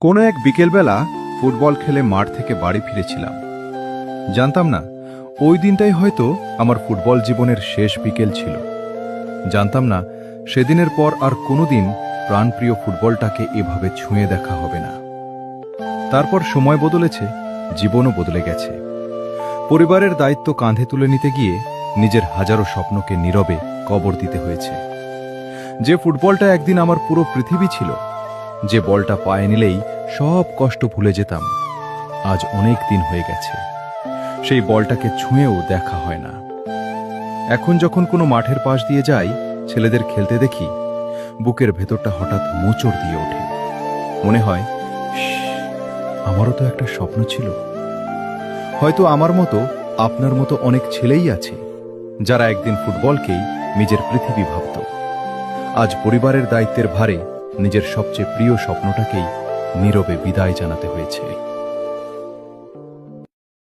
কোনো এক বিকেলবেলা ফুটবল খেলে মাঠ থেকে বাড়ি ফিরেছিলাম। জানতাম না ওই দিনটাই হয়তো আমার ফুটবল জীবনের শেষ বিকেল ছিল। জানতাম না সেদিনের পর আর কোনোদিন প্রাণপ্রিয় ফুটবলটাকে এভাবে ছুঁয়ে দেখা হবে না। তারপর সময় বদলেছে, জীবনও বদলে গেছে। পরিবারের দায়িত্ব কাঁধে তুলে নিতে গিয়ে নিজের হাজারো স্বপ্নকে নীরবে কবর দিতে হয়েছে। যে ফুটবলটা একদিন আমার পুরো পৃথিবী ছিল, যে বলটা পায়ে নিলেই সব কষ্ট ভুলে যেতাম, আজ অনেক দিন হয়ে গেছে সেই বলটাকে ছুঁয়েও দেখা হয় না। এখন যখন কোনো মাঠের পাশ দিয়ে যাই, ছেলেদের খেলতে দেখি, বুকের ভেতরটা হঠাৎ মোচড় দিয়ে ওঠে। মনে হয়, আমারও তো একটা স্বপ্ন ছিল। হয়তো আমার মতো আপনার মতো অনেক ছেলেই আছে যারা একদিন ফুটবলকেই নিজের পৃথিবী ভাবত। আজ পরিবারের দায়িত্বের ভারে নিজের সবচেয়ে প্রিয় স্বপ্নটাকেই নীরবে বিদায় জানাতে হয়েছে।